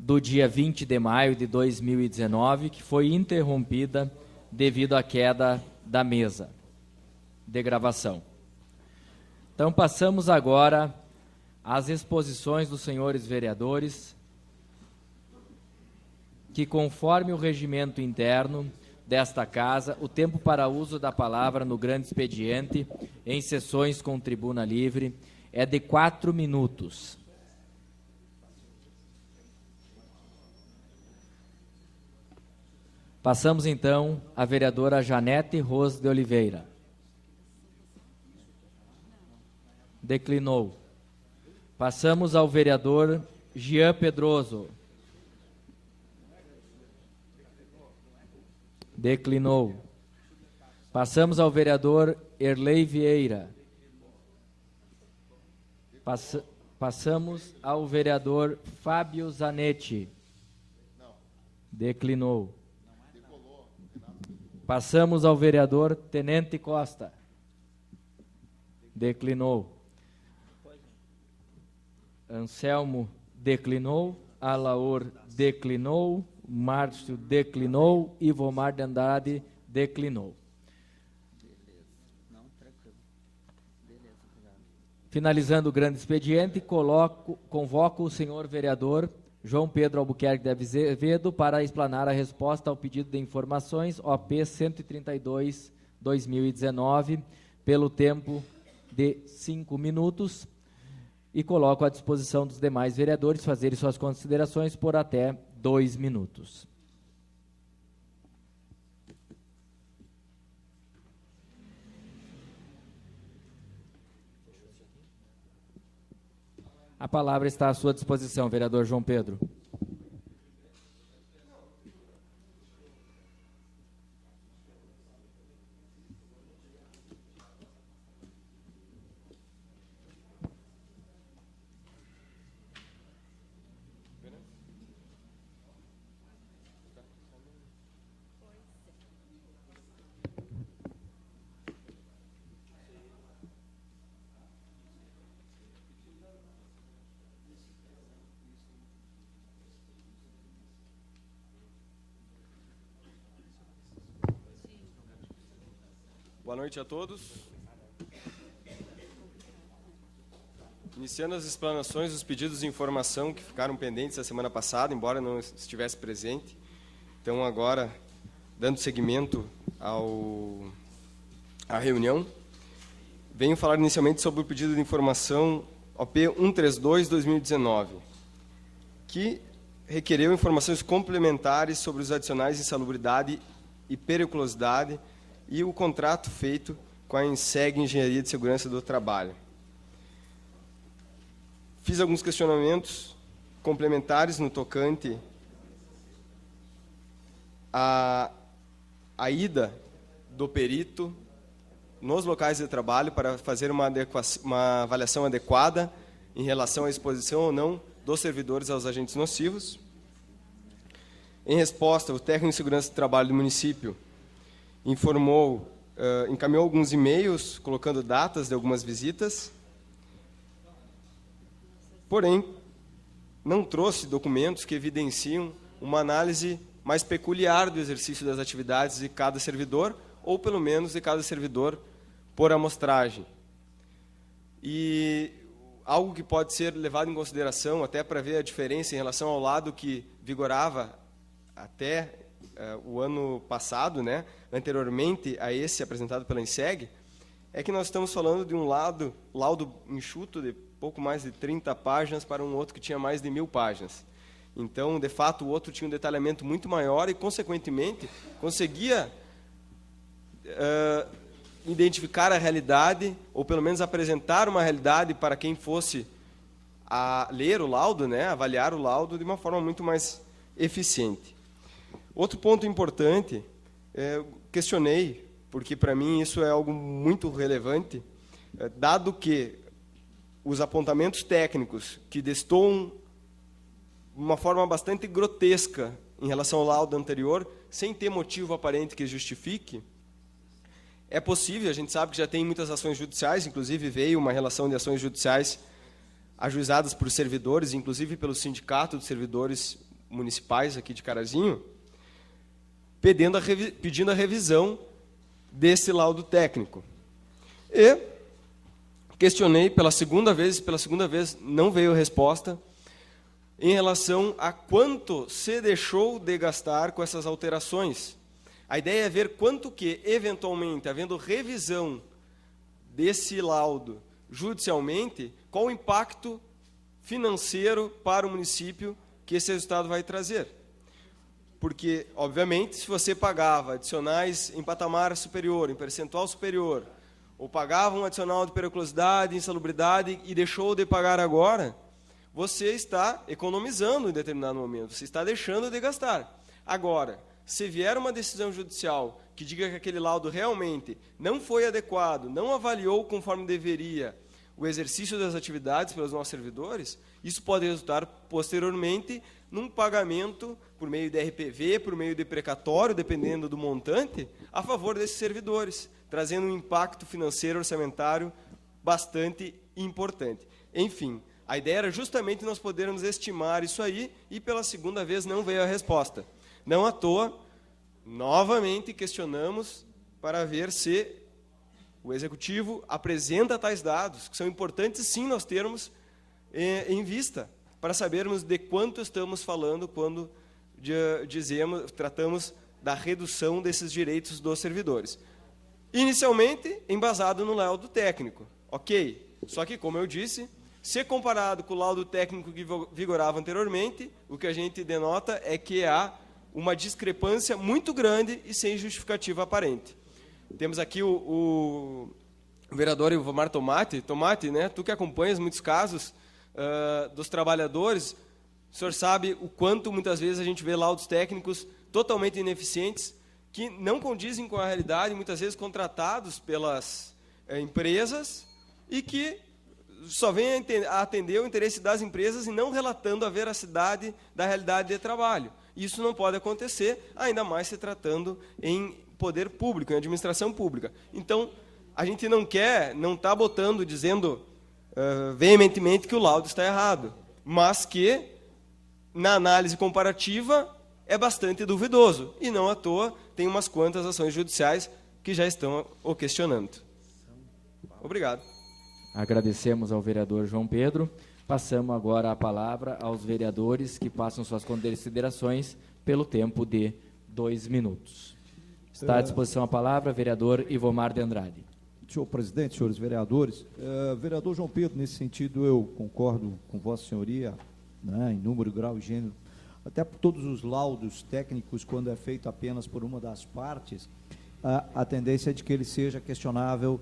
do dia 20 de maio de 2019, que foi interrompida devido à queda da mesa de gravação. Então, passamos agora às exposições dos senhores vereadores, que, conforme o regimento interno desta Casa, o tempo para uso da palavra no grande expediente, em sessões com tribuna livre, é de 4 minutos. Passamos, então, à vereadora Janete Ros de Oliveira. Declinou. Passamos ao vereador Jean Pedroso. Declinou. Passamos ao vereador Erlei Vieira. Passamos ao vereador Fábio Zanetti. Declinou. Passamos ao vereador Tenente Costa. Declinou. Anselmo declinou. Alaor declinou. Márcio declinou. Ivomar de Andrade declinou. Finalizando o grande expediente, convoco o senhor vereador João Pedro Albuquerque de Azevedo para explanar a resposta ao pedido de informações OP 132/2019 pelo tempo de 5 minutos e coloco à disposição dos demais vereadores fazerem suas considerações por até 2 minutos. A palavra está à sua disposição, vereador João Pedro. Boa noite a todos. Iniciando as explanações dos pedidos de informação que ficaram pendentes a semana passada, embora não estivesse presente. Então, agora, dando seguimento à reunião, venho falar inicialmente sobre o pedido de informação OP 132/2019, que requereu informações complementares sobre os adicionais de insalubridade e periculosidade e o contrato feito com a Inseg Engenharia de Segurança do Trabalho. Fiz alguns questionamentos complementares no tocante à ida do perito nos locais de trabalho para fazer uma avaliação adequada em relação à exposição ou não dos servidores aos agentes nocivos. Em resposta, o técnico de segurança do trabalho do município encaminhou alguns e-mails colocando datas de algumas visitas, porém, não trouxe documentos que evidenciam uma análise mais peculiar do exercício das atividades de cada servidor, ou pelo menos de cada servidor por amostragem. E algo que pode ser levado em consideração, até para ver a diferença em relação ao lado que vigorava até o ano passado, né, anteriormente a esse apresentado pela Inseg, é que nós estamos falando de um laudo enxuto de pouco mais de 30 páginas para um outro que tinha mais de 1000 páginas. Então, de fato, o outro tinha um detalhamento muito maior e, consequentemente, conseguia identificar a realidade, ou pelo menos apresentar uma realidade para quem fosse a ler o laudo, né, avaliar o laudo de uma forma muito mais eficiente. Outro ponto importante, questionei, porque para mim isso é algo muito relevante, dado que os apontamentos técnicos que destoam de uma forma bastante grotesca em relação ao laudo anterior, sem ter motivo aparente que justifique, é possível, a gente sabe que já tem muitas ações judiciais, inclusive veio uma relação de ações judiciais ajuizadas por servidores, inclusive pelo Sindicato de Servidores municipais aqui de Carazinho, pedindo a revisão desse laudo técnico. E questionei pela segunda vez não veio resposta em relação a quanto se deixou de gastar com essas alterações. A ideia é ver quanto que, eventualmente, havendo revisão desse laudo judicialmente, qual o impacto financeiro para o município que esse resultado vai trazer. Porque, obviamente, se você pagava adicionais em patamar superior, em percentual superior, ou pagava um adicional de periculosidade, insalubridade e deixou de pagar agora, você está economizando em determinado momento, você está deixando de gastar. Agora, se vier uma decisão judicial que diga que aquele laudo realmente não foi adequado, não avaliou conforme deveria o exercício das atividades pelos nossos servidores, isso pode resultar posteriormente num pagamento por meio de RPV, por meio de precatório, dependendo do montante, a favor desses servidores, trazendo um impacto financeiro orçamentário bastante importante. Enfim, a ideia era justamente nós podermos estimar isso aí e pela segunda vez não veio a resposta. Não à toa, novamente questionamos para ver se o Executivo apresenta tais dados, que são importantes sim nós termos em vista, para sabermos de quanto estamos falando quando tratamos da redução desses direitos dos servidores. Inicialmente, embasado no laudo técnico. Ok, só que, como eu disse, se comparado com o laudo técnico que vigorava anteriormente, o que a gente denota é que há uma discrepância muito grande e sem justificativa aparente. Temos aqui o vereador Ivomar Tomati. Tomati, né, tu que acompanhas muitos casos dos trabalhadores, o senhor sabe o quanto muitas vezes a gente vê laudos técnicos totalmente ineficientes, que não condizem com a realidade, muitas vezes contratados pelas empresas e que só vêm a atender o interesse das empresas e não relatando a veracidade da realidade de trabalho. Isso não pode acontecer, ainda mais se tratando em poder público, em administração pública. Então, a gente não está dizendo veementemente que o laudo está errado, mas que, na análise comparativa, é bastante duvidoso. E não à toa, tem umas quantas ações judiciais que já estão o questionando. Obrigado. Agradecemos ao vereador João Pedro. Passamos agora a palavra aos vereadores que passam suas considerações pelo tempo de 2 minutos. Está à disposição a palavra, vereador Ivomar de Andrade. Senhor presidente, senhores vereadores, vereador João Pedro, nesse sentido eu concordo com Vossa Senhoria, né, em número, grau e gênero, até por todos os laudos técnicos, quando é feito apenas por uma das partes, a tendência é de que ele seja questionável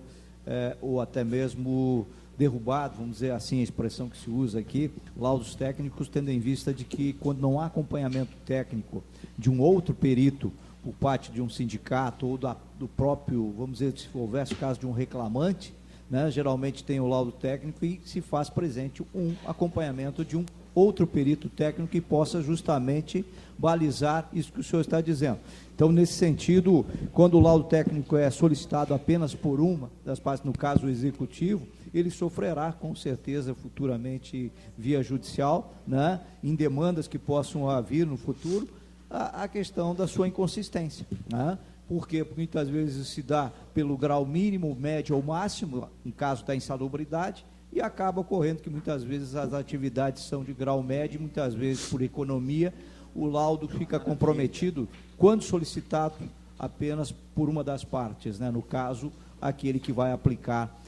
ou até mesmo derrubado, vamos dizer assim, a expressão que se usa aqui, laudos técnicos, tendo em vista de que quando não há acompanhamento técnico de um outro perito por parte de um sindicato ou do próprio, vamos dizer, se houvesse o caso de um reclamante, né, geralmente tem o laudo técnico e se faz presente um acompanhamento de um outro perito técnico que possa justamente balizar isso que o senhor está dizendo. Então, nesse sentido, quando o laudo técnico é solicitado apenas por uma das partes, no caso o executivo, ele sofrerá com certeza futuramente via judicial, né, em demandas que possam vir no futuro, a questão da sua inconsistência, né? Por quê? Porque muitas vezes se dá pelo grau mínimo, médio ou máximo, em caso da insalubridade, e acaba ocorrendo que muitas vezes as atividades são de grau médio, muitas vezes por economia, o laudo fica comprometido quando solicitado apenas por uma das partes, né? No caso, aquele que vai aplicar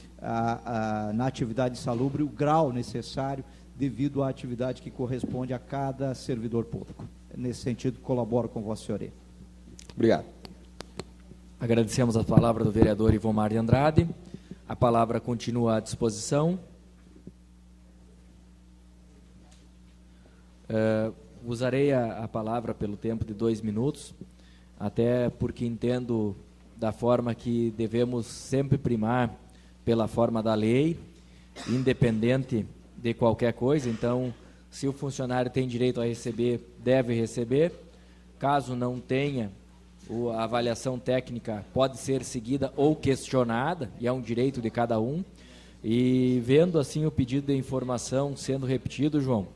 na atividade insalubre o grau necessário devido à atividade que corresponde a cada servidor público. Nesse sentido, colaboro com Vossa Senhoria. Obrigado. Agradecemos a palavra do vereador Ivomar de Andrade. A palavra continua à disposição. Usarei a palavra pelo tempo de 2 minutos, até porque entendo da forma que devemos sempre primar pela forma da lei, independente de qualquer coisa. Então, se o funcionário tem direito a receber, deve receber. Caso não tenha, a avaliação técnica pode ser seguida ou questionada, e é um direito de cada um. E vendo assim o pedido de informação sendo repetido, João,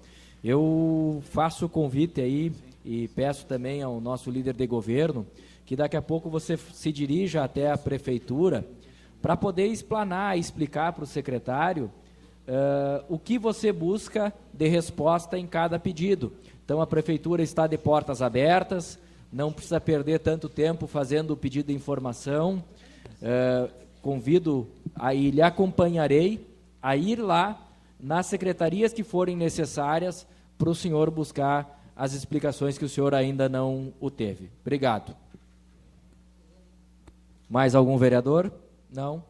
Eu faço o convite aí e peço também ao nosso líder de governo que daqui a pouco você se dirija até a prefeitura para poder explanar, explicar para o secretário o que você busca de resposta em cada pedido. Então, a prefeitura está de portas abertas, não precisa perder tanto tempo fazendo o pedido de informação. Convido e lhe acompanharei a ir lá nas secretarias que forem necessárias para o senhor buscar as explicações que o senhor ainda não o teve. Obrigado. Mais algum vereador? Não?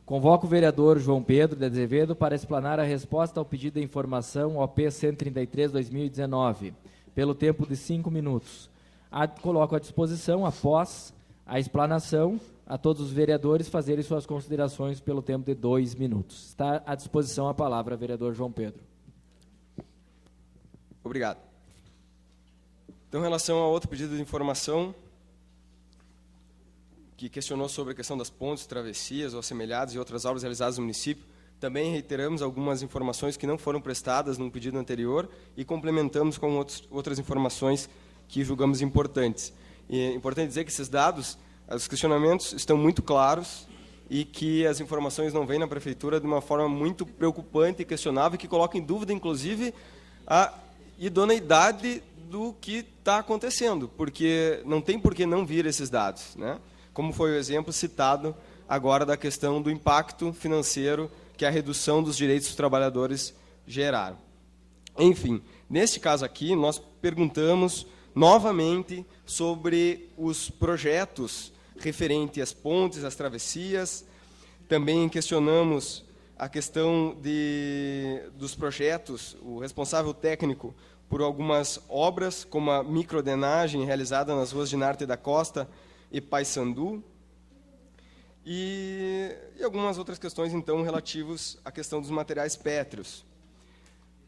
Convoco o vereador João Pedro de Azevedo para explanar a resposta ao pedido de informação OP 133/2019, pelo tempo de 5 minutos. Coloco à disposição, após a explanação, a todos os vereadores fazerem suas considerações pelo tempo de 2 minutos. Está à disposição a palavra, vereador João Pedro. Obrigado. Então, em relação a outro pedido de informação, que questionou sobre a questão das pontes, travessias ou assemelhadas e outras obras realizadas no município, também reiteramos algumas informações que não foram prestadas no pedido anterior e complementamos com outras informações que julgamos importantes. E é importante dizer que esses dados, os questionamentos estão muito claros e que as informações não vêm na prefeitura de uma forma muito preocupante e questionável, que coloca em dúvida, inclusive, a idoneidade do que está acontecendo, porque não tem por que não vir esses dados, né? Como foi o exemplo citado agora da questão do impacto financeiro que a redução dos direitos dos trabalhadores geraram. Enfim, neste caso aqui, nós perguntamos novamente sobre os projetos referentes às pontes, às travessias. Também questionamos a questão dos projetos, o responsável técnico por algumas obras, como a microdenagem realizada nas ruas de Narte da Costa e Paissandu, e algumas outras questões, então, relativas à questão dos materiais pétreos.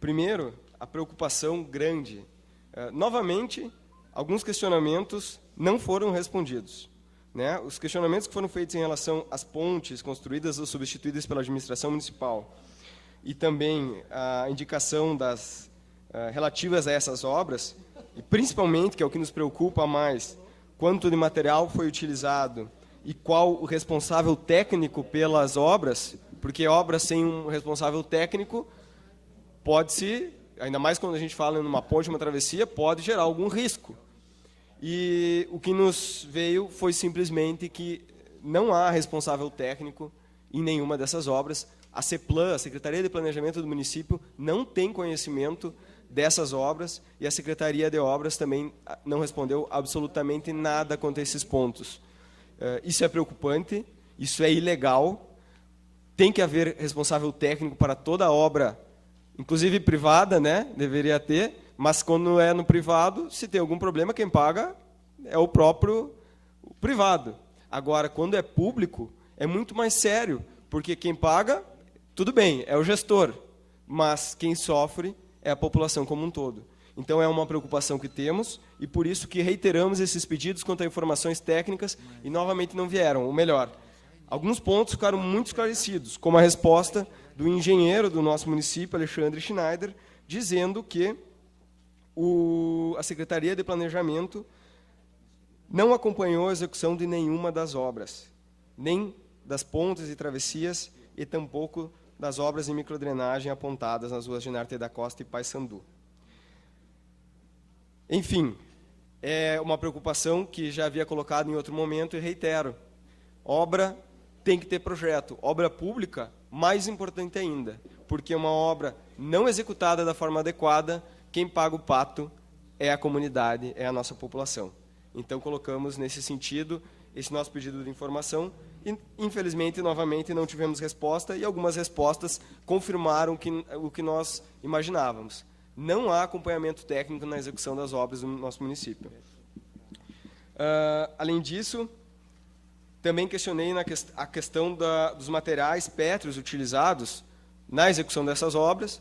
Primeiro, a preocupação grande. Novamente, alguns questionamentos não foram respondidos, né? Os questionamentos que foram feitos em relação às pontes construídas ou substituídas pela administração municipal e também a indicação das relativas a essas obras, e principalmente, que é o que nos preocupa mais, quanto de material foi utilizado e qual o responsável técnico pelas obras, porque obras sem um responsável técnico pode-se, ainda mais quando a gente fala em uma ponte, uma travessia, pode gerar algum risco. E o que nos veio foi simplesmente que não há responsável técnico em nenhuma dessas obras. A CEPLAN, a Secretaria de Planejamento do município, não tem conhecimento dessas obras, e a Secretaria de Obras também não respondeu absolutamente nada quanto a esses pontos. Isso é preocupante, isso é ilegal, tem que haver responsável técnico para toda obra, inclusive privada, né? Deveria ter, mas quando é no privado, se tem algum problema, quem paga é o próprio privado. Agora, quando é público, é muito mais sério, porque quem paga, tudo bem, é o gestor, mas quem sofre é a população como um todo. Então, é uma preocupação que temos e por isso que reiteramos esses pedidos quanto a informações técnicas e novamente não vieram, ou melhor, alguns pontos ficaram muito esclarecidos, como a resposta do engenheiro do nosso município, Alexandre Schneider, dizendo que a Secretaria de Planejamento não acompanhou a execução de nenhuma das obras, nem das pontes e travessias e tampouco das obras de microdrenagem apontadas nas ruas de Narte da Costa e Paissandu. Enfim, é uma preocupação que já havia colocado em outro momento e reitero. Obra tem que ter projeto. Obra pública, mais importante ainda, porque uma obra não executada da forma adequada, quem paga o pato é a comunidade, é a nossa população. Então, colocamos nesse sentido esse nosso pedido de informação e, infelizmente, novamente, não tivemos resposta e algumas respostas confirmaram o que nós imaginávamos. Não há acompanhamento técnico na execução das obras do nosso município. Além disso, também questionei a questão dos materiais pétreos utilizados na execução dessas obras.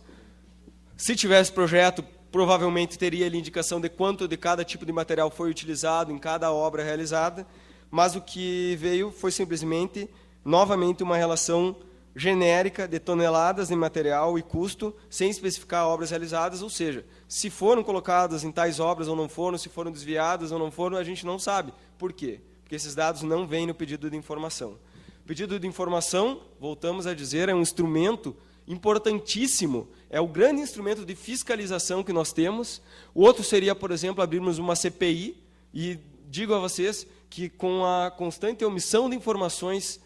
Se tivesse projeto, provavelmente teria ali indicação de quanto de cada tipo de material foi utilizado em cada obra realizada, mas o que veio foi simplesmente, novamente, uma relação genérica de toneladas em material e custo, sem especificar obras realizadas, ou seja, se foram colocadas em tais obras ou não foram, se foram desviadas ou não foram, a gente não sabe. Por quê? Porque esses dados não vêm no pedido de informação. O pedido de informação, voltamos a dizer, é um instrumento importantíssimo, é o grande instrumento de fiscalização que nós temos. O outro seria, por exemplo, abrirmos uma CPI, e digo a vocês que com a constante omissão de informações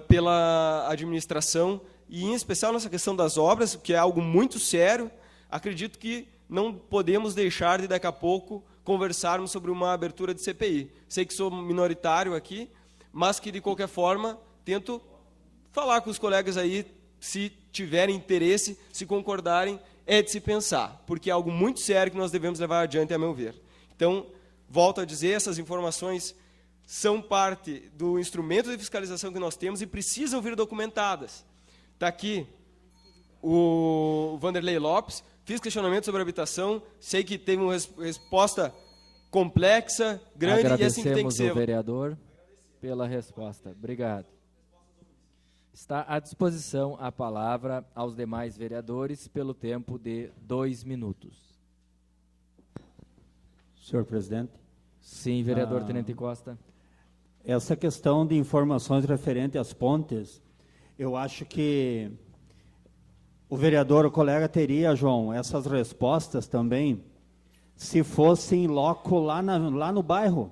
pela administração, e em especial nessa questão das obras, que é algo muito sério, acredito que não podemos deixar de, daqui a pouco, conversarmos sobre uma abertura de CPI. Sei que sou minoritário aqui, mas que, de qualquer forma, tento falar com os colegas aí, se tiverem interesse, se concordarem, é de se pensar, porque é algo muito sério que nós devemos levar adiante, a meu ver. Então, volto a dizer, essas informações são parte do instrumento de fiscalização que nós temos e precisam vir documentadas. Está aqui o Vanderlei Lopes, fiz questionamento sobre habitação, sei que teve uma resposta complexa, grande, e assim que tem que ser. Agradecemos ao vereador pela resposta. Obrigado. Está à disposição a palavra aos demais vereadores pelo tempo de 2 minutos. Senhor presidente. Sim, vereador Tenente Costa. Essa questão de informações referente às pontes, eu acho que o vereador, o colega, teria, João, essas respostas também, se fossem loco lá no bairro.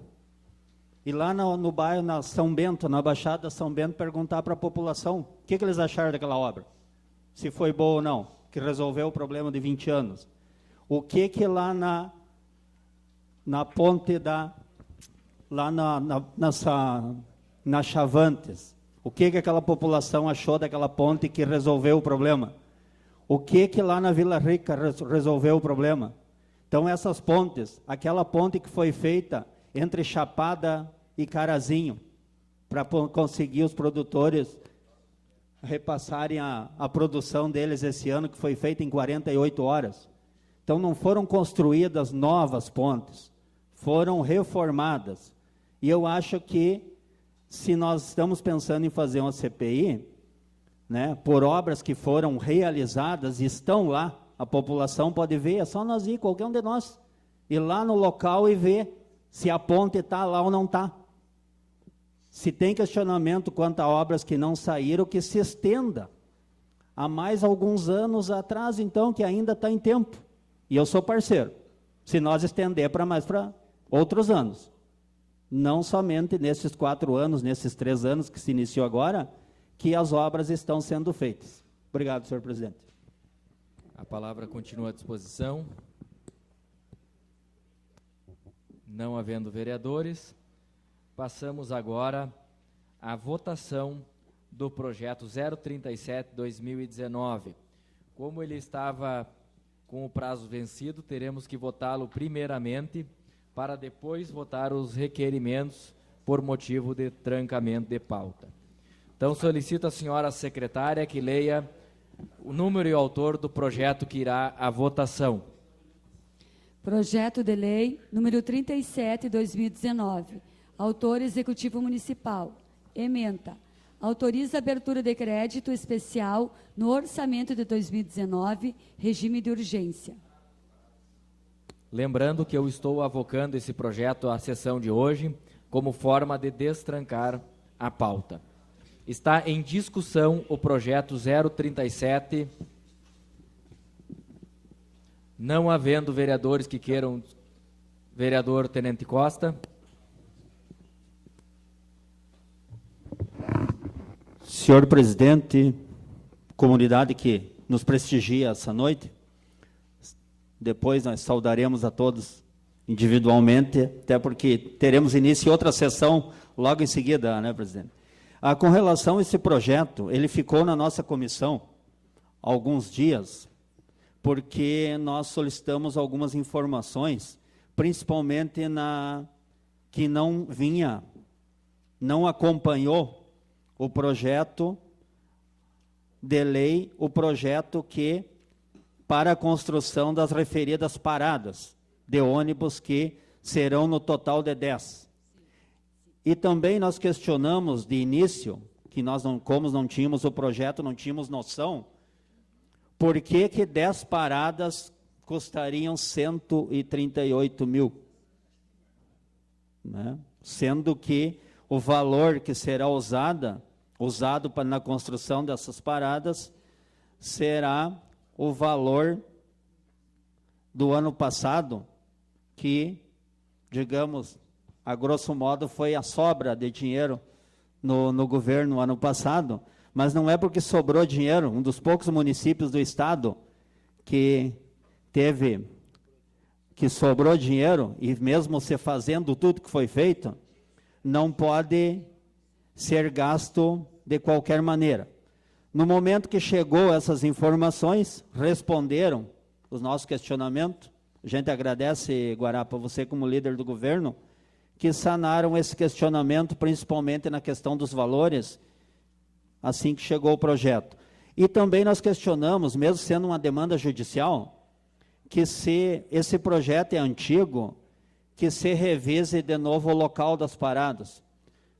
E lá no bairro, na São Bento, na Baixada São Bento, perguntar para a população o que eles acharam daquela obra. Se foi boa ou não, que resolveu o problema de 20 anos. O que lá na ponte lá na Chavantes, o que aquela população achou daquela ponte que resolveu o problema? O que lá na Vila Rica resolveu o problema? Então, essas pontes, aquela ponte que foi feita entre Chapada e Carazinho, para conseguir os produtores repassarem a produção deles esse ano, que foi feita em 48 horas. Então, não foram construídas novas pontes, foram reformadas. E eu acho que, se nós estamos pensando em fazer uma CPI, né, por obras que foram realizadas e estão lá, a população pode ver, é só nós ir, qualquer um de nós, ir lá no local e ver se a ponte está lá ou não está. Se tem questionamento quanto a obras que não saíram, que se estenda a mais alguns anos atrás, então, que ainda está em tempo. E eu sou parceiro, se nós estender para outros anos. Não somente nesses 4 anos, nesses 3 anos que se iniciou agora, que as obras estão sendo feitas. Obrigado, senhor presidente. A palavra continua à disposição. Não havendo vereadores, passamos agora à votação do projeto 037/2019. Como ele estava com o prazo vencido, teremos que votá-lo primeiramente, para depois votar os requerimentos por motivo de trancamento de pauta. Então, solicito à senhora secretária que leia o número e o autor do projeto que irá à votação. Projeto de Lei número 37/2019. Autor Executivo Municipal. Ementa. Autoriza a abertura de crédito especial no orçamento de 2019, regime de urgência. Lembrando que eu estou avocando esse projeto à sessão de hoje como forma de destrancar a pauta. Está em discussão o projeto 037. Não havendo vereadores que queiram... Vereador Tenente Costa. Senhor presidente, comunidade que nos prestigia essa noite, depois nós saudaremos a todos individualmente, até porque teremos início outra sessão logo em seguida, né, presidente? Com relação a esse projeto, ele ficou na nossa comissão há alguns dias, porque nós solicitamos algumas informações, principalmente que não acompanhou o projeto de lei, o projeto que para a construção das referidas paradas de ônibus, que serão no total de 10. E também nós questionamos de início, que nós não, como não tínhamos o projeto, não tínhamos noção, por que 10 paradas custariam 138 mil? Né? Sendo que o valor que será usado na construção dessas paradas será o valor do ano passado, que, digamos, a grosso modo, foi a sobra de dinheiro no governo ano passado, mas não é porque sobrou dinheiro. Um dos poucos municípios do estado que sobrou dinheiro, e mesmo se fazendo tudo que foi feito, não pode ser gasto de qualquer maneira. No momento que chegou essas informações, responderam os nossos questionamentos. A gente agradece, Guarapa, você como líder do governo, que sanaram esse questionamento, principalmente na questão dos valores, assim que chegou o projeto. E também nós questionamos, mesmo sendo uma demanda judicial, que se esse projeto é antigo, que se revise de novo o local das paradas.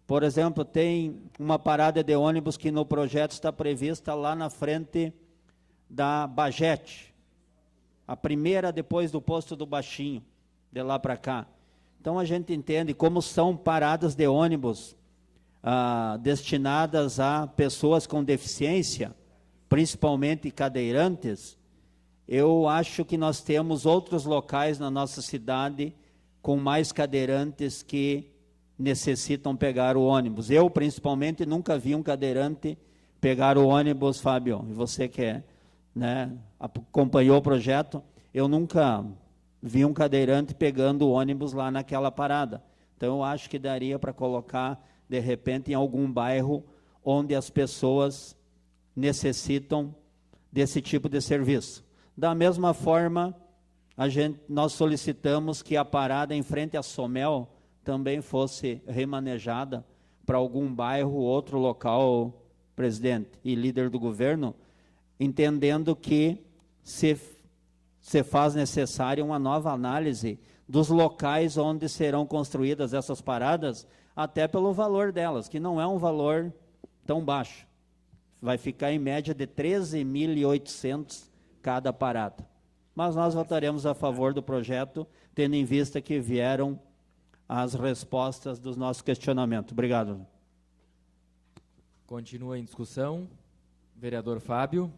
Por exemplo, tem uma parada de ônibus que no projeto está prevista lá na frente da Bajete, a primeira depois do posto do Baixinho, de lá para cá. Então a gente entende como são paradas de ônibus destinadas a pessoas com deficiência, principalmente cadeirantes. Eu acho que nós temos outros locais na nossa cidade com mais cadeirantes que necessitam pegar o ônibus. Eu, principalmente, nunca vi um cadeirante pegar o ônibus, Fábio, e você que acompanhou o projeto, eu nunca vi um cadeirante pegando o ônibus lá naquela parada. Então, eu acho que daria para colocar, de repente, em algum bairro onde as pessoas necessitam desse tipo de serviço. Da mesma forma, nós solicitamos que a parada em frente à Somel também fosse remanejada para algum bairro, outro local, presidente e líder do governo, entendendo que se faz necessária uma nova análise dos locais onde serão construídas essas paradas, até pelo valor delas, que não é um valor tão baixo. Vai ficar em média de 13.800 cada parada. Mas nós votaremos a favor do projeto, tendo em vista que vieram as respostas dos nossos questionamentos. Obrigado. Continua em discussão. Vereador Fábio.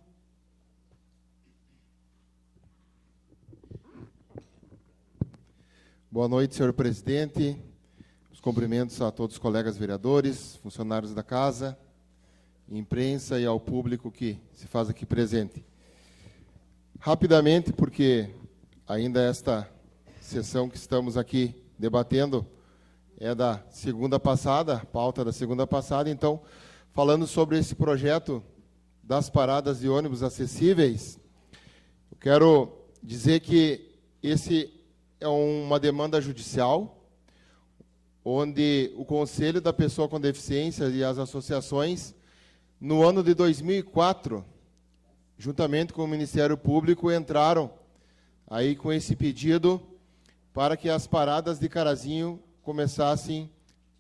Boa noite, senhor presidente. Os cumprimentos a todos os colegas vereadores, funcionários da casa, imprensa e ao público que se faz aqui presente. Rapidamente, porque ainda esta sessão que estamos aqui debatendo é da segunda passada, pauta da segunda passada, então, falando sobre esse projeto das paradas de ônibus acessíveis, eu quero dizer que esse é uma demanda judicial, onde o Conselho da Pessoa com Deficiência e as associações, no ano de 2004, juntamente com o Ministério Público, entraram aí com esse pedido para que as paradas de Carazinho começassem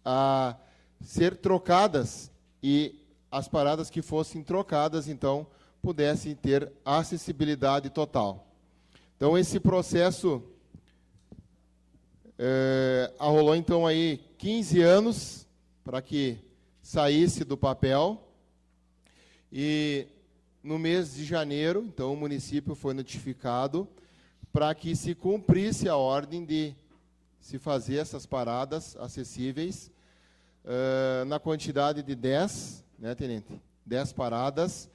a ser trocadas e as paradas que fossem trocadas, então, pudessem ter acessibilidade total. Então, esse processo arrolou, então, aí 15 anos para que saísse do papel e no mês de janeiro, então, o município foi notificado para que se cumprisse a ordem de se fazer essas paradas acessíveis na quantidade de 10, né, tenente? 10 paradas,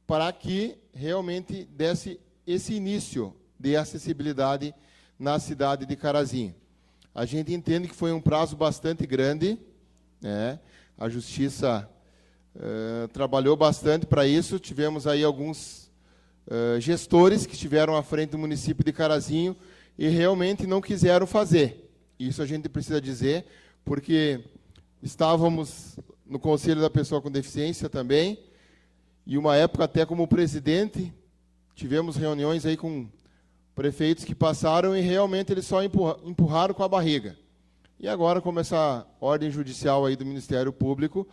para que realmente desse esse início de acessibilidade na cidade de Carazinho. A gente entende que foi um prazo bastante grande, né? A Justiça trabalhou bastante para isso, tivemos aí alguns gestores que estiveram à frente do município de Carazinho e realmente não quiseram fazer. Isso a gente precisa dizer, porque estávamos no Conselho da Pessoa com Deficiência também, e uma época até como presidente, tivemos reuniões aí com prefeitos que passaram e realmente eles só empurraram com a barriga. E agora, como essa ordem judicial aí do Ministério Público,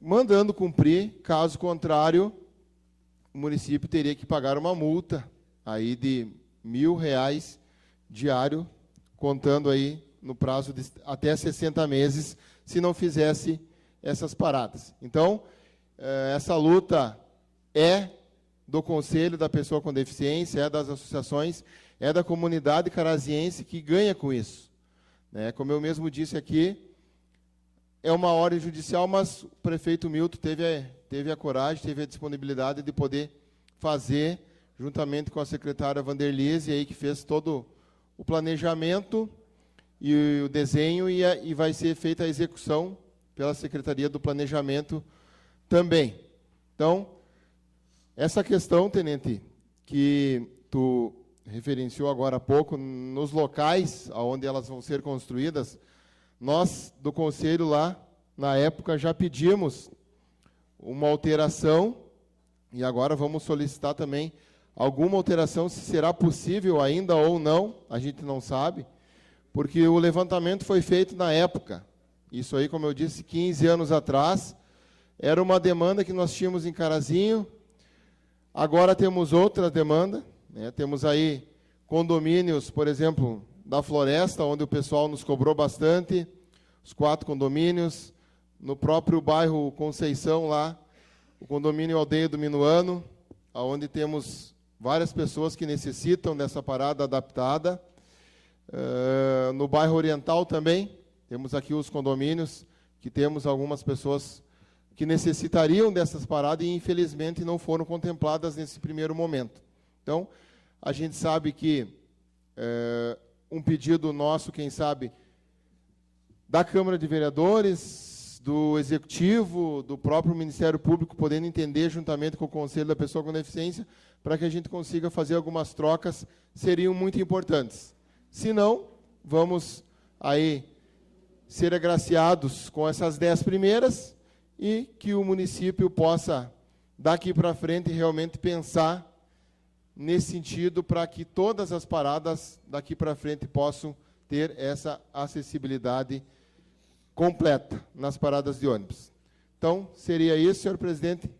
mandando cumprir, caso contrário, o município teria que pagar uma multa aí de R$1.000 diário, contando aí no prazo de até 60 meses, se não fizesse essas paradas. Então, essa luta é do Conselho da Pessoa com Deficiência, é das associações, é da comunidade caraziense que ganha com isso. Né? Como eu mesmo disse aqui, é uma ordem judicial, mas o prefeito Milton teve a coragem, teve a disponibilidade de poder fazer, juntamente com a secretária Vanderlise, aí, que fez todo o planejamento e o desenho, e vai ser feita a execução pela Secretaria do Planejamento também. Então, essa questão, tenente, que tu referenciou agora há pouco, nos locais onde elas vão ser construídas, nós, do Conselho lá, na época, já pedimos uma alteração, e agora vamos solicitar também alguma alteração, se será possível ainda ou não, a gente não sabe, porque o levantamento foi feito na época. Isso aí, como eu disse, 15 anos atrás, era uma demanda que nós tínhamos em Carazinho. Agora temos outra demanda, né? Temos aí condomínios, por exemplo, da Floresta, onde o pessoal nos cobrou bastante, os 4 condomínios, no próprio bairro Conceição, lá, o condomínio Aldeia do Minuano, onde temos várias pessoas que necessitam dessa parada adaptada. No bairro Oriental também, temos aqui os condomínios, que temos algumas pessoas que necessitariam dessas paradas e, infelizmente, não foram contempladas nesse primeiro momento. Então, a gente sabe que um pedido nosso, quem sabe, da Câmara de Vereadores, do Executivo, do próprio Ministério Público, podendo entender, juntamente com o Conselho da Pessoa com Deficiência, para que a gente consiga fazer algumas trocas, seriam muito importantes. Se não, vamos aí ser agraciados com essas 10 primeiras e que o município possa, daqui para frente, realmente pensar nesse sentido para que todas as paradas daqui para frente possam ter essa acessibilidade completa nas paradas de ônibus. Então, seria isso, senhor presidente,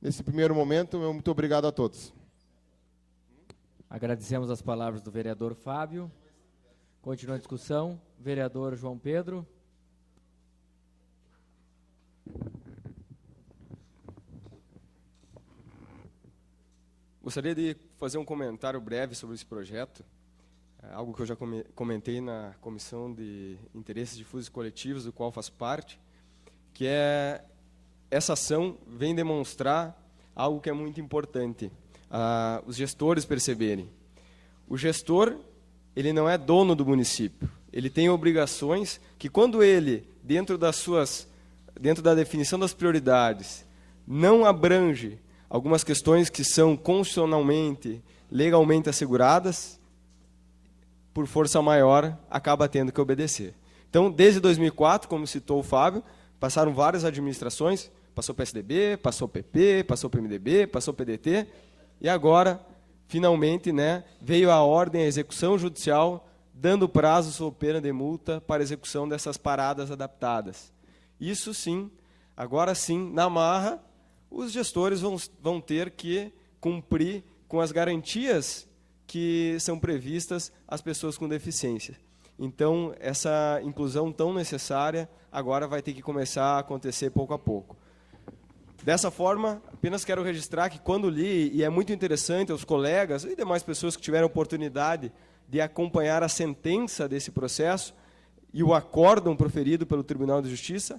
nesse primeiro momento. Muito obrigado a todos. Agradecemos as palavras do vereador Fábio. Continua a discussão. Vereador João Pedro. Gostaria de fazer um comentário breve sobre esse projeto, algo que eu já comentei na Comissão de Interesses Difusos e Coletivos, do qual faço parte, que é essa ação vem demonstrar algo que é muito importante, os gestores perceberem. O gestor, ele não é dono do município, ele tem obrigações que, quando ele, dentro da definição das prioridades, não abrange algumas questões que são constitucionalmente, legalmente asseguradas, por força maior, acaba tendo que obedecer. Então, desde 2004, como citou o Fábio, passaram várias administrações, passou o PSDB, passou o PP, passou o PMDB, passou o PDT, e agora, finalmente, né, veio a ordem, a execução judicial, dando prazo sob pena de multa para execução dessas paradas adaptadas. Isso sim, agora sim, na marra, os gestores vão ter que cumprir com as garantias que são previstas às pessoas com deficiência. Então, essa inclusão tão necessária agora vai ter que começar a acontecer pouco a pouco. Dessa forma, apenas quero registrar que, quando li, e é muito interessante aos colegas e demais pessoas que tiveram oportunidade de acompanhar a sentença desse processo e o acórdão proferido pelo Tribunal de Justiça,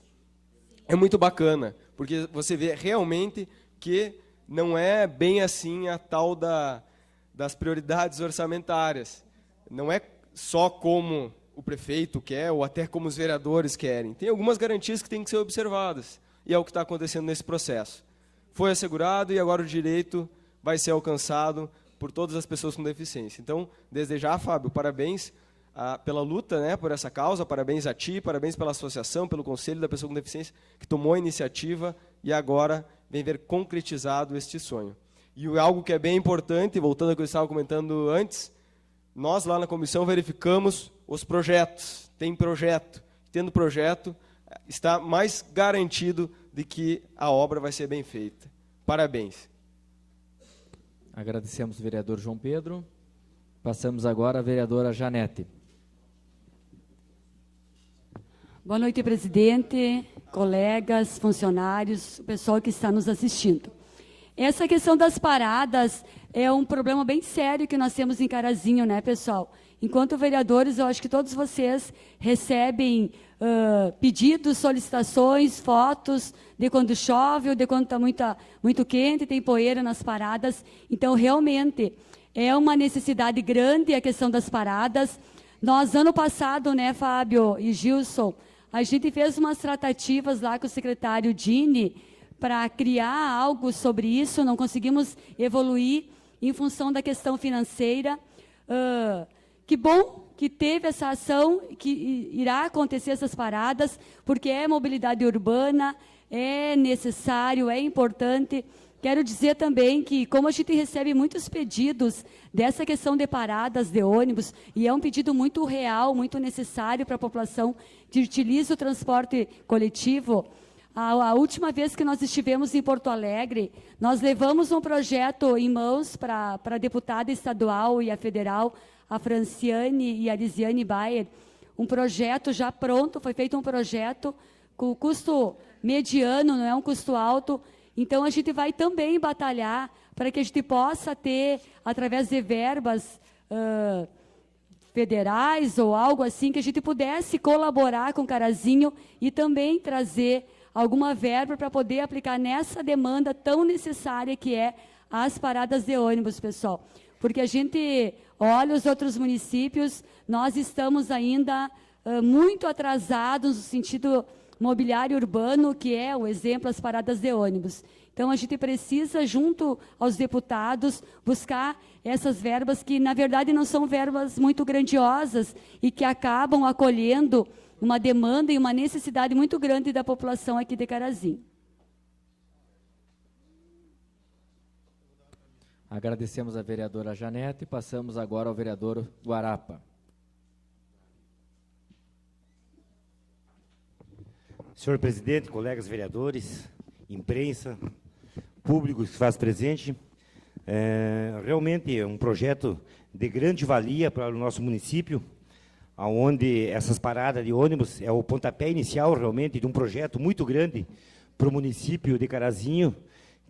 é muito bacana, porque você vê realmente que não é bem assim a tal das prioridades orçamentárias. Não é só como o prefeito quer ou até como os vereadores querem. Tem algumas garantias que têm que ser observadas, e é o que está acontecendo nesse processo. Foi assegurado e agora o direito vai ser alcançado por todas as pessoas com deficiência. Então, desde já, Fábio, parabéns pela luta, né, por essa causa, parabéns a ti, parabéns pela associação, pelo Conselho da Pessoa com Deficiência, que tomou a iniciativa e agora vem ver concretizado este sonho. E algo que é bem importante, voltando ao que eu estava comentando antes, nós lá na comissão verificamos os projetos. Tem projeto. Tendo projeto, está mais garantido de que a obra vai ser bem feita. Parabéns. Agradecemos o vereador João Pedro. Passamos agora à vereadora Janete. Boa noite, presidente, colegas, funcionários, o pessoal que está nos assistindo. Essa questão das paradas é um problema bem sério que nós temos em Carazinho, né, pessoal? Enquanto vereadores, eu acho que todos vocês recebem pedidos, solicitações, fotos de quando chove ou de quando está muito quente, tem poeira nas paradas. Então, realmente, é uma necessidade grande a questão das paradas. Nós, ano passado, né, Fábio e Gilson, a gente fez umas tratativas lá com o secretário Dini para criar algo sobre isso, não conseguimos evoluir em função da questão financeira. Que bom que teve essa ação, que irá acontecer essas paradas, porque é mobilidade urbana, é necessário, é importante. Quero dizer também que, como a gente recebe muitos pedidos dessa questão de paradas de ônibus, e é um pedido muito real, muito necessário para a população que utiliza o transporte coletivo, a última vez que nós estivemos em Porto Alegre, nós levamos um projeto em mãos para a deputada estadual e a federal, a Franciane e a Lisiane Bayer, um projeto já pronto, foi feito um projeto com custo mediano, não é um custo alto. Então, a gente vai também batalhar para que a gente possa ter, através de verbas federais ou algo assim, que a gente pudesse colaborar com Carazinho e também trazer alguma verba para poder aplicar nessa demanda tão necessária que é as paradas de ônibus, pessoal. Porque a gente olha os outros municípios, nós estamos ainda muito atrasados no sentido mobiliário urbano, que é o exemplo, as paradas de ônibus. Então, a gente precisa, junto aos deputados, buscar essas verbas que, na verdade, não são verbas muito grandiosas e que acabam acolhendo uma demanda e uma necessidade muito grande da população aqui de Carazinho. Agradecemos a vereadora Janete e passamos agora ao vereador Guarapa. Senhor presidente, colegas vereadores, imprensa, público que se faz presente, realmente é um projeto de grande valia para o nosso município, onde essas paradas de ônibus é o pontapé inicial realmente de um projeto muito grande para o município de Carazinho,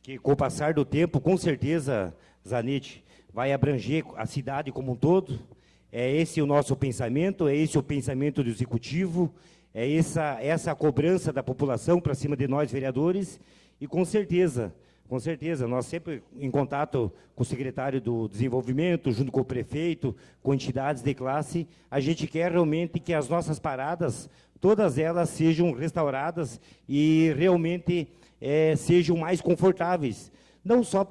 que com o passar do tempo, com certeza, Zanetti, vai abranger a cidade como um todo. É esse o nosso pensamento, é esse o pensamento do Executivo, é essa a cobrança da população para cima de nós, vereadores, e com certeza, nós sempre em contato com o secretário do Desenvolvimento, junto com o prefeito, com entidades de classe, a gente quer realmente que as nossas paradas, todas elas sejam restauradas e realmente sejam mais confortáveis, não só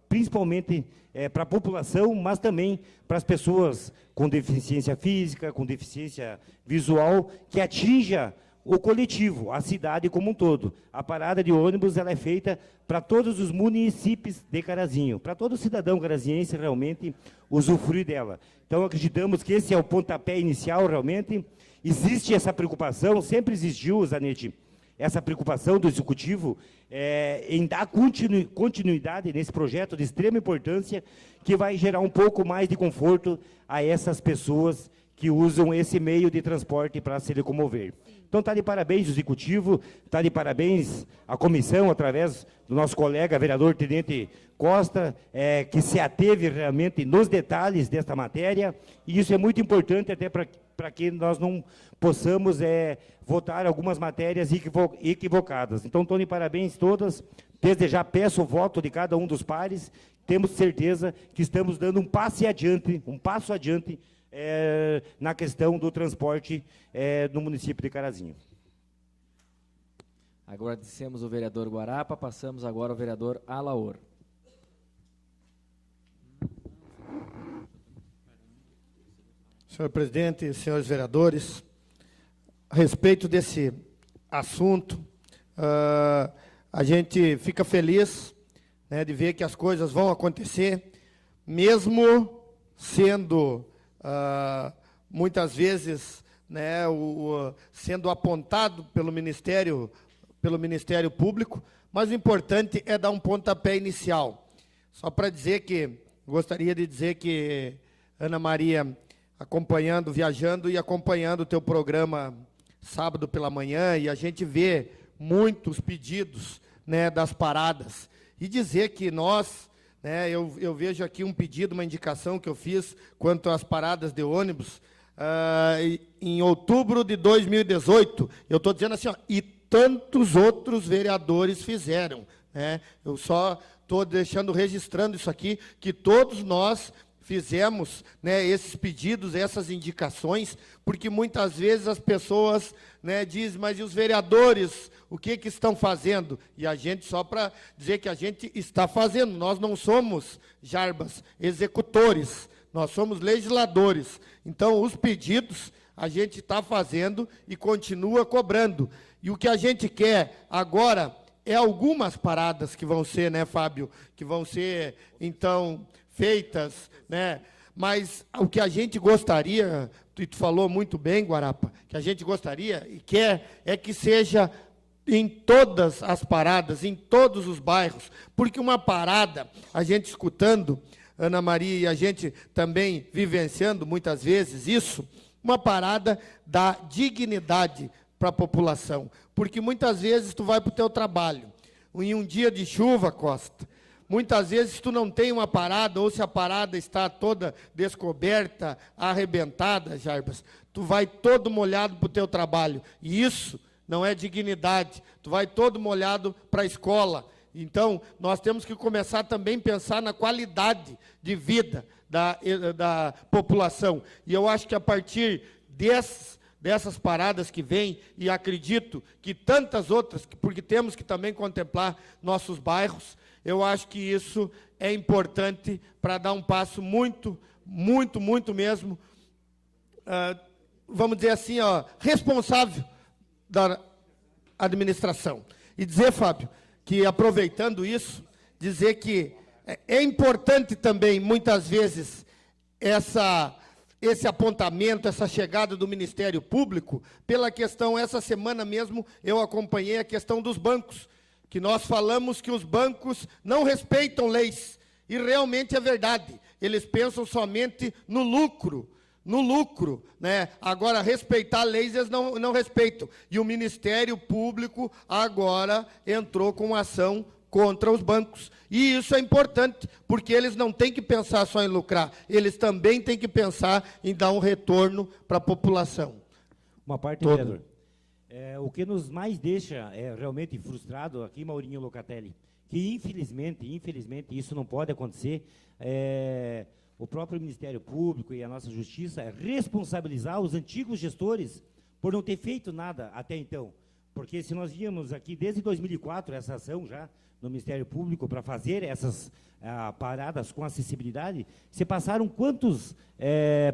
principalmente para a população, mas também para as pessoas com deficiência física, com deficiência visual, que atinja o coletivo, a cidade como um todo. A parada de ônibus ela é feita para todos os municípios de Carazinho, para todo cidadão caraziense realmente usufruir dela. Então, acreditamos que esse é o pontapé inicial realmente. Existe essa preocupação, sempre existiu, Zanetti, essa preocupação do Executivo em dar continuidade nesse projeto de extrema importância, que vai gerar um pouco mais de conforto a essas pessoas que usam esse meio de transporte para se locomover. Então, está de parabéns o Executivo, está de parabéns a comissão, através do nosso colega, vereador Tenente Costa, que se ateve realmente nos detalhes desta matéria, e isso é muito importante até para que nós não possamos votar algumas matérias equivocadas. Então, estou de parabéns todas, desde já peço o voto de cada um dos pares, temos certeza que estamos dando um passo adiante, na questão do transporte no município de Carazinho. Agradecemos o vereador Guarapa, passamos agora ao vereador Alaor. Senhor presidente, senhores vereadores, a respeito desse assunto, a gente fica feliz, né, de ver que as coisas vão acontecer, mesmo sendo muitas vezes, né, sendo apontado pelo Ministério Público, mas o importante é dar um pontapé inicial. Só para dizer que, gostaria de dizer que Ana Maria, viajando e acompanhando o teu programa sábado pela manhã, e a gente vê muitos pedidos, né, das paradas, e dizer que nós, né, eu vejo aqui um pedido, uma indicação que eu fiz quanto às paradas de ônibus, em outubro de 2018, eu estou dizendo assim, ó, e tantos outros vereadores fizeram, né? Eu só estou registrando isso aqui, que todos nós fizemos, né, esses pedidos, essas indicações, porque muitas vezes as pessoas, né, dizem, mas e os vereadores, o que estão fazendo? E a gente, só para dizer que a gente está fazendo, nós não somos, Jarbas, executores, nós somos legisladores. Então, os pedidos a gente está fazendo e continua cobrando. E o que a gente quer agora é algumas paradas que vão ser, né, Fábio, que vão ser, então, feitas, né? Mas o que a gente gostaria, tu falou muito bem, Guarapa, que a gente gostaria e quer é que seja em todas as paradas, em todos os bairros, porque uma parada, a gente escutando, Ana Maria, e a gente também vivenciando muitas vezes isso, uma parada dá dignidade para a população, porque muitas vezes tu vai para o teu trabalho, em um dia de chuva, Costa, muitas vezes tu não tem uma parada, ou se a parada está toda descoberta, arrebentada, Jarbas, tu vai todo molhado para o teu trabalho, e isso não é dignidade, tu vai todo molhado para a escola. Então, nós temos que começar também a pensar na qualidade de vida da população. E eu acho que a partir dessas paradas que vêm, e acredito que tantas outras, porque temos que também contemplar nossos bairros, eu acho que isso é importante para dar um passo muito, muito, muito mesmo, vamos dizer assim, ó, responsável da administração. E dizer, Fábio, que aproveitando isso, dizer que é importante também, muitas vezes, esse apontamento, essa chegada do Ministério Público, pela questão, essa semana mesmo, eu acompanhei a questão dos bancos, que nós falamos que os bancos não respeitam leis, e realmente é verdade, eles pensam somente no lucro, né? Agora, respeitar leis, eles não respeitam. E o Ministério Público agora entrou com ação contra os bancos. E isso é importante, porque eles não têm que pensar só em lucrar, eles também têm que pensar em dar um retorno para a população. Uma parte, vereador. O que nos mais deixa realmente frustrado aqui, Maurinho Locatelli, que infelizmente isso não pode acontecer, o próprio Ministério Público e a nossa Justiça responsabilizar os antigos gestores por não ter feito nada até então. Porque se nós víamos aqui desde 2004 essa ação já no Ministério Público para fazer essas paradas com acessibilidade, se passaram quantos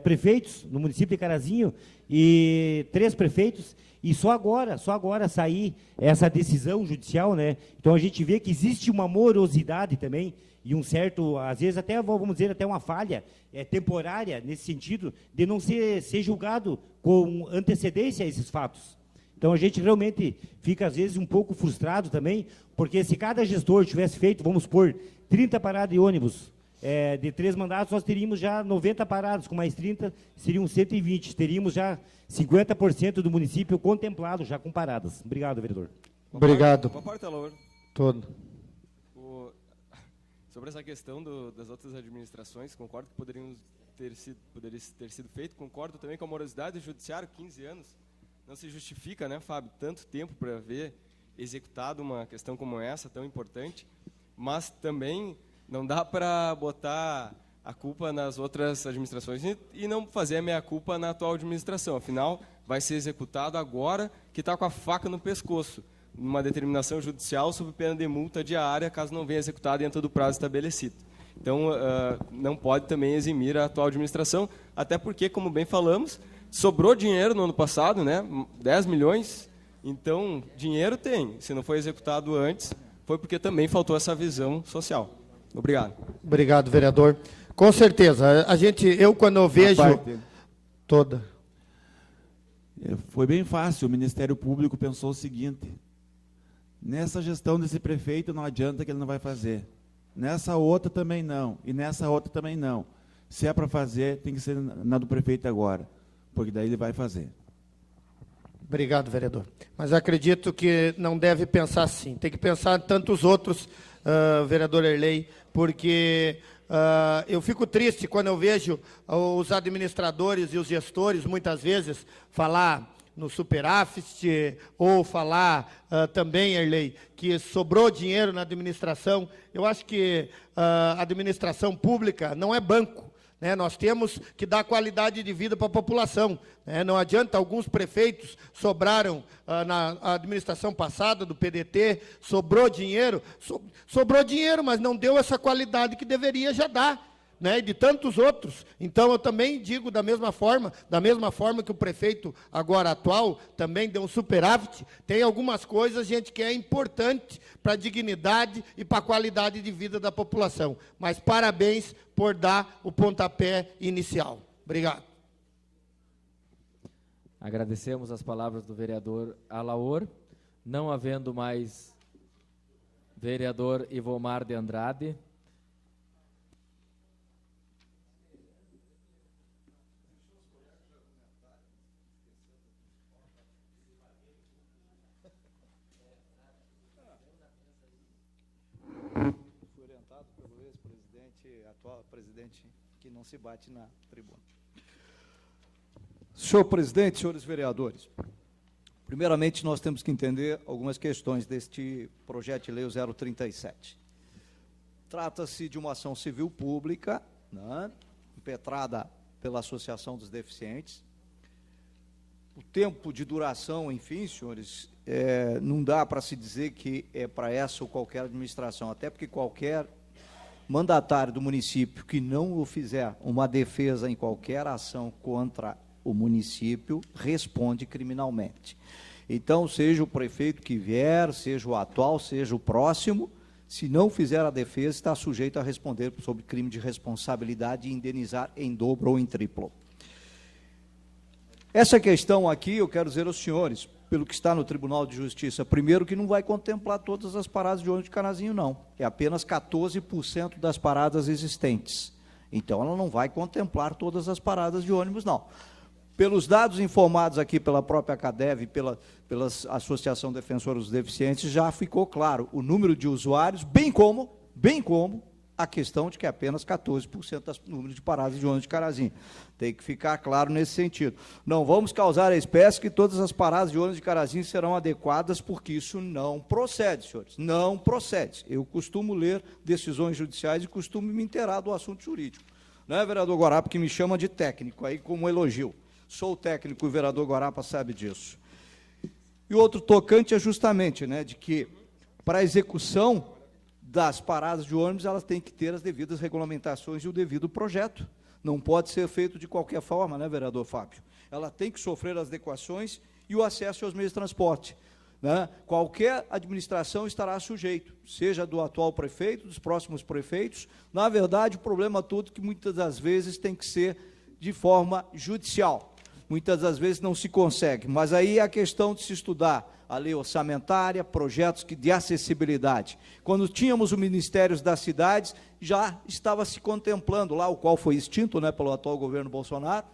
prefeitos no município de Carazinho, e 3 prefeitos, e só agora sair essa decisão judicial, né? Então a gente vê que existe uma morosidade também, e um certo, às vezes até, vamos dizer, até uma falha temporária, nesse sentido, de não ser julgado com antecedência a esses fatos. Então, a gente realmente fica, às vezes, um pouco frustrado também, porque se cada gestor tivesse feito, vamos supor, 30 paradas de ônibus, de 3 mandatos, nós teríamos já 90 paradas, com mais 30, seriam 120. Teríamos já 50% do município contemplado já com paradas. Obrigado, vereador. Obrigado. Boa parte, Alaor. Todo. Sobre essa questão das outras administrações, concordo que poderia ter sido feito, concordo também com a morosidade do judiciário, 15 anos, não se justifica, né, Fábio, tanto tempo para ver executado uma questão como essa, tão importante, mas também não dá para botar a culpa nas outras administrações e não fazer a meia-culpa na atual administração, afinal, vai ser executado agora que está com a faca no pescoço, numa determinação judicial sob pena de multa diária, caso não venha executado dentro do prazo estabelecido. Então, não pode também eximir a atual administração, até porque, como bem falamos, sobrou dinheiro no ano passado, né? 10 milhões, então dinheiro tem. Se não foi executado antes, foi porque também faltou essa visão social. Obrigado. Obrigado, vereador. Com certeza, eu quando eu vejo toda? Foi bem fácil. O Ministério Público pensou o seguinte: nessa gestão desse prefeito não adianta que ele não vai fazer. Nessa outra também não. E nessa outra também não. Se é para fazer, tem que ser na do prefeito agora, porque daí ele vai fazer. Obrigado, vereador. Mas acredito que não deve pensar assim. Tem que pensar em tantos outros, vereador Erlei, porque eu fico triste quando eu vejo os administradores e os gestores, muitas vezes, falar no superávit, ou falar também, Erlei, que sobrou dinheiro na administração. Eu acho que a administração pública não é banco. Nós temos que dar qualidade de vida para a população. Não adianta, alguns prefeitos sobraram na administração passada do PDT, sobrou dinheiro, mas não deu essa qualidade que deveria já dar. E de tantos outros. Então, eu também digo da mesma forma que o prefeito agora atual também deu um superávit, tem algumas coisas, gente, que é importante para a dignidade e para a qualidade de vida da população. Mas parabéns por dar o pontapé inicial. Obrigado. Agradecemos as palavras do vereador Alaor. Não havendo mais vereador Ivomar de Andrade, Fui orientado pelo ex-presidente, atual presidente, que não se bate na tribuna. Senhor presidente, senhores vereadores, primeiramente nós temos que entender algumas questões deste projeto de lei 037. Trata-se de uma ação civil pública, impetrada pela Associação dos Deficientes. O tempo de duração, enfim, senhores, não dá para se dizer que é para essa ou qualquer administração, até porque qualquer mandatário do município que não fizer uma defesa em qualquer ação contra o município responde criminalmente. Então, seja o prefeito que vier, seja o atual, seja o próximo, se não fizer a defesa, está sujeito a responder sobre crime de responsabilidade e indenizar em dobro ou em triplo. Essa questão aqui, eu quero dizer aos senhores, pelo que está no Tribunal de Justiça, primeiro que não vai contemplar todas as paradas de ônibus de Canazinho, não. É apenas 14% das paradas existentes. Então, ela não vai contemplar todas as paradas de ônibus, não. Pelos dados informados aqui pela própria CADEV e pela Associação Defensora dos Deficientes, já ficou claro o número de usuários, bem como a questão de que é apenas 14% do número de paradas de ônibus de Carazinho. Tem que ficar claro nesse sentido. Não vamos causar a espécie que todas as paradas de ônibus de Carazinho serão adequadas, porque isso não procede, senhores. Não procede. Eu costumo ler decisões judiciais e costumo me inteirar do assunto jurídico. Não é, vereador Guarapa, que me chama de técnico, aí como elogio. Sou técnico e o vereador Guarapa sabe disso. E outro tocante é justamente, de que, para a execução das paradas de ônibus, elas têm que ter as devidas regulamentações e o devido projeto. Não pode ser feito de qualquer forma, vereador Fábio? Ela tem que sofrer as adequações e o acesso aos meios de transporte. Qualquer administração estará sujeito, seja do atual prefeito, dos próximos prefeitos. Na verdade, o problema todo é que muitas das vezes tem que ser de forma judicial. Muitas das vezes não se consegue, mas aí é a questão de se estudar a lei orçamentária, projetos de acessibilidade. Quando tínhamos o Ministério das Cidades, já estava se contemplando lá, o qual foi extinto pelo atual governo Bolsonaro,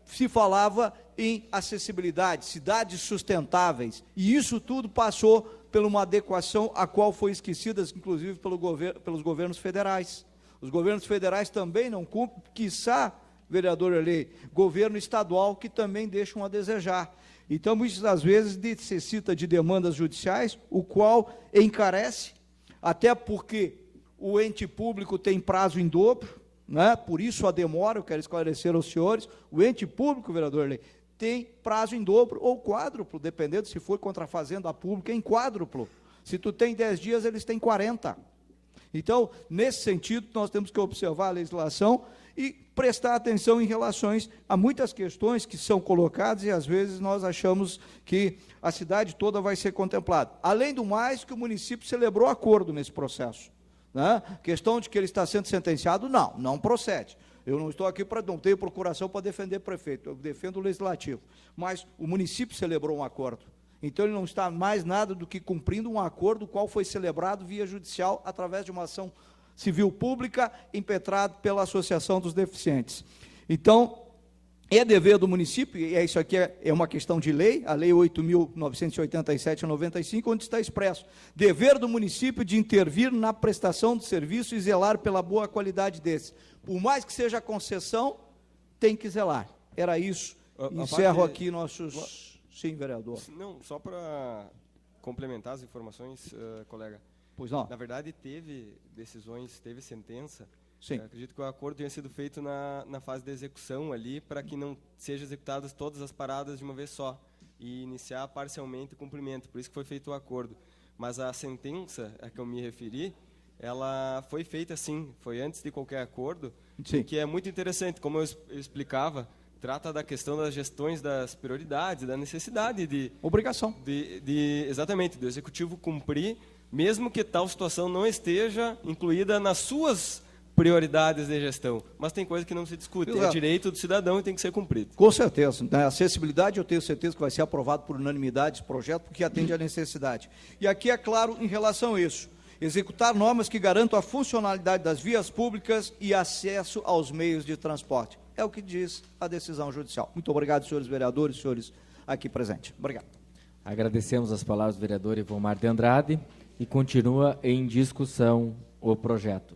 se falava em acessibilidade, cidades sustentáveis, e isso tudo passou por uma adequação a qual foi esquecida, inclusive, pelos governos federais. Os governos federais também não cumprem, quiçá, vereador Erlei, governo estadual, que também deixam a desejar. Então, muitas das vezes, necessita de demandas judiciais, o qual encarece, até porque o ente público tem prazo em dobro, por isso a demora, eu quero esclarecer aos senhores, o ente público, vereador Erlei, tem prazo em dobro ou quádruplo, dependendo se for contra a fazenda pública, em quádruplo. Se tu tem 10 dias, eles têm 40. Então, nesse sentido, nós temos que observar a legislação e prestar atenção em relação a muitas questões que são colocadas e, às vezes, nós achamos que a cidade toda vai ser contemplada. Além do mais, que o município celebrou acordo nesse processo. Questão de que ele está sendo sentenciado, não procede. Eu não estou aqui para, não tenho procuração para defender prefeito, eu defendo o legislativo. Mas o município celebrou um acordo. Então ele não está mais nada do que cumprindo um acordo, qual foi celebrado via judicial, através de uma ação civil pública, impetrado pela Associação dos Deficientes. Então, é dever do município, e isso aqui é uma questão de lei, a Lei 8.987/95, onde está expresso: dever do município de intervir na prestação de serviço e zelar pela boa qualidade desse. Por mais que seja concessão, tem que zelar. Era isso. Encerro aqui nossos... Sim, vereador. Não, só para complementar as informações, colega. Pois não. Na verdade, teve decisões, teve sentença. Sim. Acredito que o acordo tenha sido feito na fase da execução ali, para que não sejam executadas todas as paradas de uma vez só e iniciar parcialmente o cumprimento. Por isso que foi feito o acordo. Mas a sentença a que eu me referi, ela foi feita sim, foi antes de qualquer acordo, que é muito interessante, como eu explicava, trata da questão das gestões das prioridades, da necessidade de... Obrigação. Exatamente, do executivo cumprir, mesmo que tal situação não esteja incluída nas suas prioridades de gestão. Mas tem coisa que não se discute, é direito do cidadão e tem que ser cumprido. Com certeza. A acessibilidade, eu tenho certeza que vai ser aprovado por unanimidade esse projeto, porque atende à necessidade. E aqui é claro em relação a isso: executar normas que garantam a funcionalidade das vias públicas e acesso aos meios de transporte. É o que diz a decisão judicial. Muito obrigado, senhores vereadores, senhores aqui presentes. Obrigado. Agradecemos as palavras do vereador Ivomar de Andrade e continua em discussão o projeto.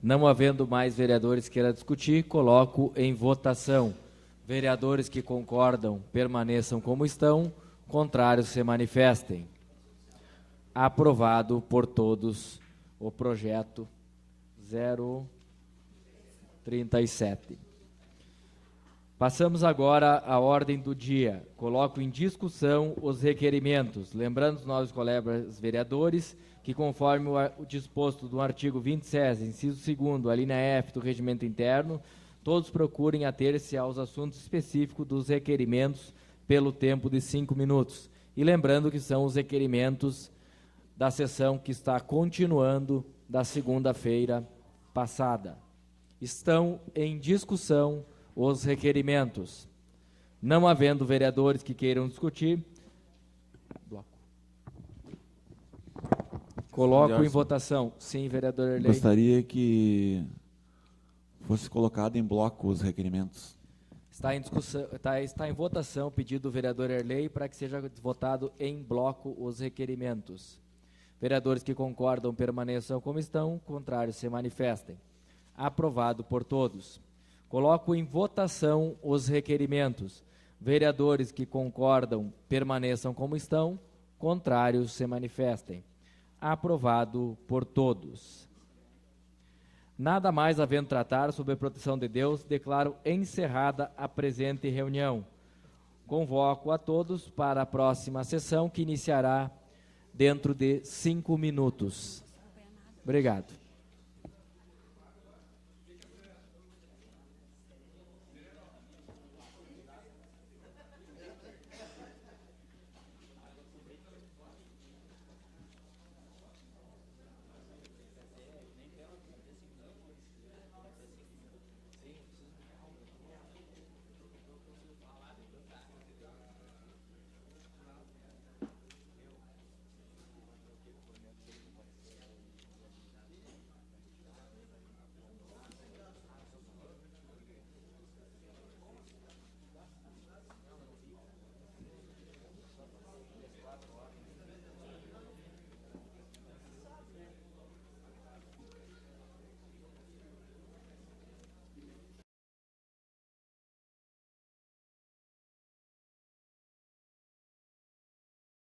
Não havendo mais vereadores que queiram discutir, coloco em votação. Vereadores que concordam, permaneçam como estão, contrários se manifestem. Aprovado por todos o projeto 037. Passamos agora à ordem do dia. Coloco em discussão os requerimentos. Lembrando os novos colegas vereadores que, conforme o disposto do artigo 27, inciso 2º, a linha F do Regimento Interno, todos procurem ater-se aos assuntos específicos dos requerimentos pelo tempo de 5 minutos. E lembrando que são os requerimentos da sessão que está continuando da segunda-feira passada. Estão em discussão os requerimentos. Não havendo vereadores que queiram discutir, coloco em votação. Sim, vereador Erlei. Gostaria que fosse colocado em bloco os requerimentos. Está em discussão, está em votação o pedido do vereador Erlei para que seja votado em bloco os requerimentos. Vereadores que concordam permaneçam como estão, contrários se manifestem. Aprovado por todos. Coloco em votação os requerimentos. Vereadores que concordam permaneçam como estão, contrários se manifestem. Aprovado por todos. Nada mais havendo tratar sobre a proteção de Deus, declaro encerrada a presente reunião. Convoco a todos para a próxima sessão, que iniciará dentro de 5 minutos. Obrigado.